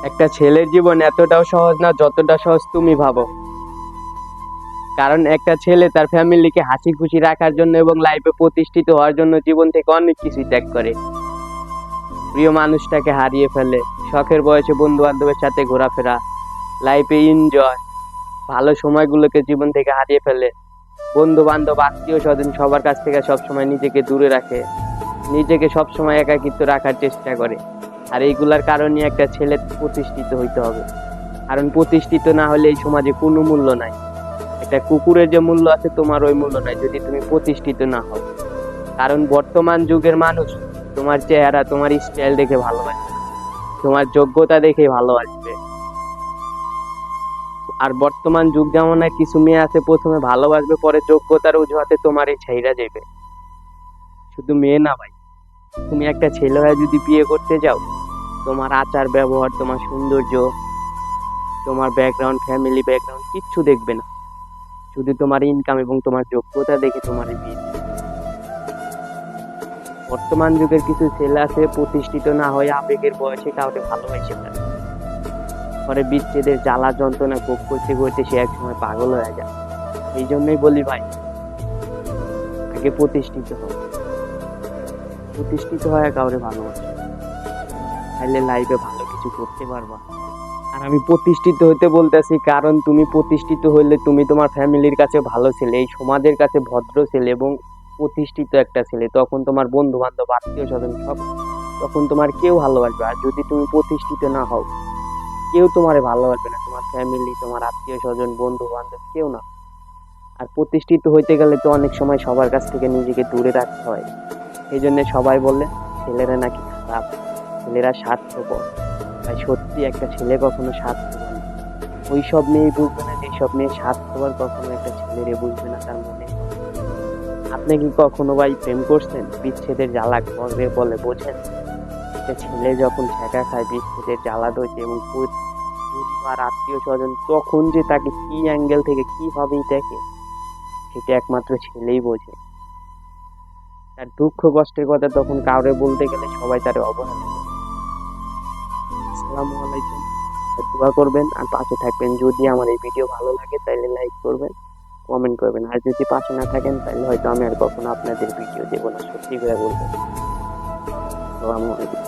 একটা ছেলের জীবন এতটাও সহজ না যতটা সহজ তুমি ভাবো। কারণ একটা ছেলে তার ফ্যামিলিকে হাসি খুশি রাখার জন্য এবং লাইফে প্রতিষ্ঠিত হওয়ার জন্য জীবন থেকে অনেক কিছু ত্যাগ করে। প্রিয় মানুষটাকে হারিয়ে ফেলে, শখের বয়সে বন্ধু বান্ধবের সাথে ঘোরাফেরা, লাইফে এনজয়, ভালো সময়গুলোকে জীবন থেকে হারিয়ে ফেলে। বন্ধু বান্ধব, আত্মীয় স্বজন সবার কাছ থেকে সবসময় নিজেকে দূরে রাখে, নিজেকে সবসময় একাকিত্ব রাখার চেষ্টা করে। আর এইগুলার কারণে একটা ছেলে প্রতিষ্ঠিত হইতে হবে। কারণ প্রতিষ্ঠিত না হলে এই সমাজে কোনো মূল্য নাই। একটা কুকুরের যে মূল্য আছে তোমার ওই মূল্য নাই যদি তুমি প্রতিষ্ঠিত না হও। কারণ বর্তমান যুগের মানুষ তোমার চেহারা, তোমার স্টাইল দেখে ভালোবাসবে, তোমার যোগ্যতা দেখে ভালোবাসবে। আর বর্তমান যুগ যেমন কিছু মেয়ে আছে প্রথমে ভালোবাসবে, পরে যোগ্যতার অজুহাতে তোমার এই ছাইরা যাবে। শুধু মেয়ে না ভাই, তুমি একটা ছেলে হয়ে যদি বিয়ে করতে যাও, তোমার আচার ব্যবহার, তোমার সৌন্দর্য, তোমার ব্যাকগ্রাউন্ড, ফ্যামিলি ব্যাকগ্রাউন্ড কিচ্ছু দেখবে না, শুধু তোমার ইনকাম এবং তোমার যোগ্যতা দেখে তোমার বিয়ে দিবে। বর্তমান যুগের কিছু ছেলে আছে প্রতিষ্ঠিত না হয়ে আবেগের বয়সে কাউকে ভালোবাসে ফেলে, পরে বিচ্ছেদের জ্বালা যন্ত্রণা ভোগ করতে করতে সে একসময় পাগল হয়ে যায়। এই জন্যই বলি ভাই, আগে প্রতিষ্ঠিত হও, প্রতিষ্ঠিত হয়ে কাউরে ভালোবাসো, তাহলে লাইফে ভালো কিছু করতে পারবা। আর আমি প্রতিষ্ঠিত হতে বলতেছি কারণ তুমি প্রতিষ্ঠিত হইলে তুমি তোমার ফ্যামিলির কাছে ভালো ছেলে, এই সমাজের কাছে ভদ্র ছেলে এবং প্রতিষ্ঠিত একটা ছেলে, তখন তোমার বন্ধু বান্ধব, আত্মীয় স্বজন সব, তখন তোমার কেউ ভালোবাসবে। আর যদি তুমি প্রতিষ্ঠিত না হও, কেউ তোমারে ভালোবাসবে না, তোমার ফ্যামিলি, তোমার আত্মীয় স্বজন, বন্ধু বান্ধব, কেউ না। আর প্রতিষ্ঠিত হইতে গেলে তো অনেক সময় সবার কাছ থেকে নিজেকে দূরে রাখতে হয়। এই জন্য সবাই বলে ছেলেরা নাকি খারাপ, ছেলেরা স্বার্থপর। ভাই সত্যি, একটা ছেলে কখনো স্বার্থপর না। ওই সব মেয়ে বুঝবে না যেসব মেয়ে স্বার্থপর, কখনো একটা ছেলেরে বুঝবে না তার মনে। আপনি কি কখনো ভাই প্রেম করছেন? বিচ্ছেদের জ্বালা করে বলে বোঝেন? একটা ছেলে যখন ছেঁকা খায় বিচ্ছেদের জ্বালা ধরছে এবং পরিবার, আত্মীয় স্বজন তখন যে তাকে কি অ্যাঙ্গেল থেকে কিভাবেই দেখে, সেটা একমাত্র ছেলেই বোঝে। তার দুঃখ কষ্টের কথা তখন কাউরে বলতে গেলে সবাই তারে অবহেলা করে। আসসালামু আলাইকুম। দোয়া করবেন আর পাশে থাকবেন। যদি আমার এই ভিডিও ভালো লাগে তাহলে লাইক করবেন, কমেন্ট করবেন। আর যদি পাশে না থাকেন তাহলে হয়তো আমি আর কখনো আপনাদের ভিডিও দেবো না, সত্যি করে বলবেন। আসসালামু আলাইকুম।